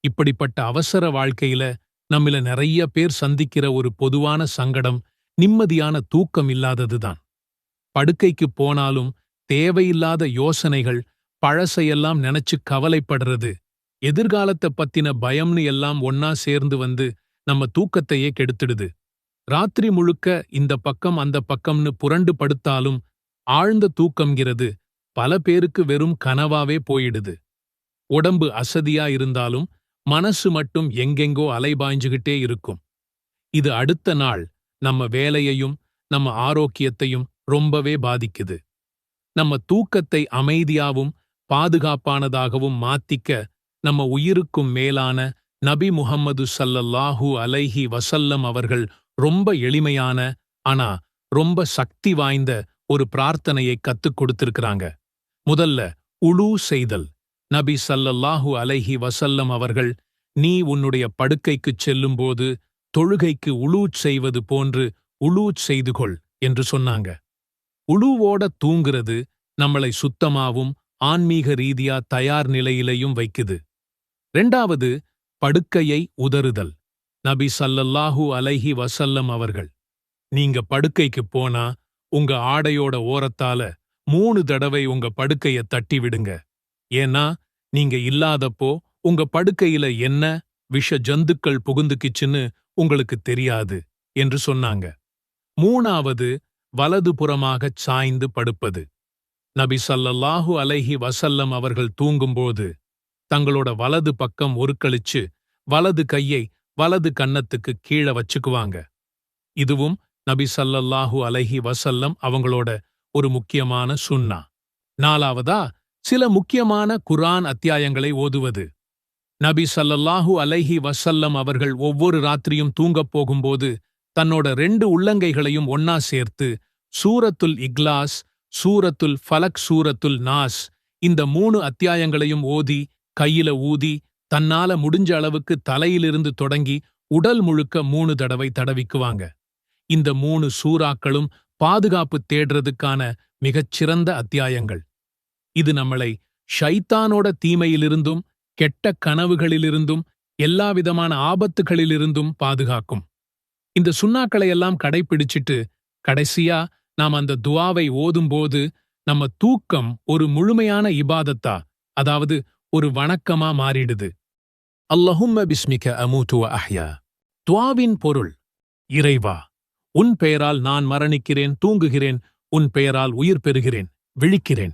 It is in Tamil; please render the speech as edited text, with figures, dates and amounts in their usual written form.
இப்படிப்பட்ட அவசர வாழ்க்கையில நம்மில நிறைய பேர் சந்திக்கிற ஒரு பொதுவான சங்கடம் நிம்மதியான தூக்கம் இல்லாததுதான். படுக்கைக்கு போனாலும் தேவையில்லாத யோசனைகள், பழசையெல்லாம் நினைச்சு கவலைப்படுறது, எதிர்காலத்தை பத்தின பயம்னு எல்லாம் ஒன்னா சேர்ந்து வந்து நம்ம தூக்கத்தையே கெடுத்துடுது. ராத்திரி முழுக்க இந்த பக்கம் அந்த பக்கம்னு புரண்டு படுத்தாலும் ஆழ்ந்த தூக்கம்ங்கிறது பல பேருக்கு வெறும் கனவாவே போயிடுது. உடம்பு அசதியா இருந்தாலும் மனசு மட்டும் எங்கெங்கோ அலைபாய்ஞ்சுகிட்டே இருக்கும். இது அடுத்த நாள் நம்ம வேலையையும் நம்ம ஆரோக்கியத்தையும் ரொம்பவே பாதிக்குது. நம்ம தூக்கத்தை அமைதியாவும் பாதுகாப்பானதாகவும் மாத்திக்க நம்ம உயிருக்கும் மேலான நபி முஹம்மது ஸல்லல்லாஹு அலைஹி வஸல்லம் அவர்கள் ரொம்ப எளிமையான ஆனா ரொம்ப சக்தி வாய்ந்த ஒரு பிரார்த்தனையை கத்துக் கொடுத்திருக்கிறாங்க. முதல்ல உளூ செய்தல். நபி ஸல்லல்லாஹு அலைஹி வஸல்லம் அவர்கள், நீ உன்னுடைய படுக்கைக்குச் செல்லும்போது தொழுகைக்கு உளூச் செய்வது போன்று உளூச் செய்துகொள் என்று சொன்னாங்க. உளூவோட தூங்குறது நம்மளை சுத்தமாவும் ஆன்மீக ரீதியா தயார் நிலையிலையும் வைக்குது. 2வது படுக்கையை உதறுதல். நபி ஸல்லல்லாஹு அலைஹி வஸல்லம் அவர்கள், நீங்க படுக்கைக்கு போனா உங்க ஆடையோட ஓரத்தால 3 தடவை உங்க படுக்கைய தட்டி விடுங்க. ஏன்னா நீங்க இல்லாதப்போ உங்க படுக்கையில என்ன விஷ ஜந்துக்கள் புகுந்துக்கிச்சுன்னு உங்களுக்கு தெரியாது என்று சொன்னாங்க. 3வது வலதுபுறமாகச் சாய்ந்து படுப்பது. நபி ஸல்லல்லாஹு அலைஹி வஸல்லம் அவர்கள் தூங்கும்போது தங்களோட வலது பக்கம் ஒருக்களிச்சு வலது கையை வலது கன்னத்துக்கு கீழ வச்சுக்குவாங்க. இதுவும் நபி ஸல்லல்லாஹு அலைஹி வஸல்லம் அவங்களோட ஒரு முக்கியமான சுன்னா. 4வதா சில முக்கியமான குர்ஆன் அத்தியாயங்களை ஓதுவது. நபி ஸல்லல்லாஹு அலைஹி வஸல்லம் அவர்கள் ஒவ்வொரு ராத்திரியும் தூங்கப் போகும்போது தன்னோட 2 உள்ளங்கைகளையும் ஒன்னா சேர்த்து சூரத்துல் இக்லாஸ், சூரத்துல் ஃபலக், சூரத்துல் நாஸ் இந்த 3 அத்தியாயங்களையும் ஓதி கையில ஊதி தன்னால முடிஞ்ச அளவுக்கு தலையிலிருந்து தொடங்கி உடல் முழுக்க 3 தடவை தடவிக்குவாங்க. இந்த 3 சூறாக்களும் பாதுகாப்பு தேடுறதுக்கான மிகச்சிறந்த அத்தியாயங்கள். இது நம்மளை ஷைத்தானோட தீமையிலிருந்தும் கெட்ட கனவுகளிலிருந்தும் எல்லாவிதமான ஆபத்துகளிலிருந்தும் பாதுகாக்கும். இந்த சுன்னாக்களையெல்லாம் கடைப்பிடிச்சிட்டு கடைசியா நாம் அந்த துஆவை ஓதும்போது நம்ம தூக்கம் ஒரு முழுமையான இபாதத்தா, அதாவது ஒரு வணக்கமா மாறிடுது. அல்லஹும்ம பிஸ்மிக அமூது வ அஹ்யா. துஆவின் பொருள், இறைவா, உன் பெயரால் நான் மரணிக்கிறேன், தூங்குகிறேன், உன் பெயரால் உயிர் பெறுகிறேன், விழிக்கிறேன்.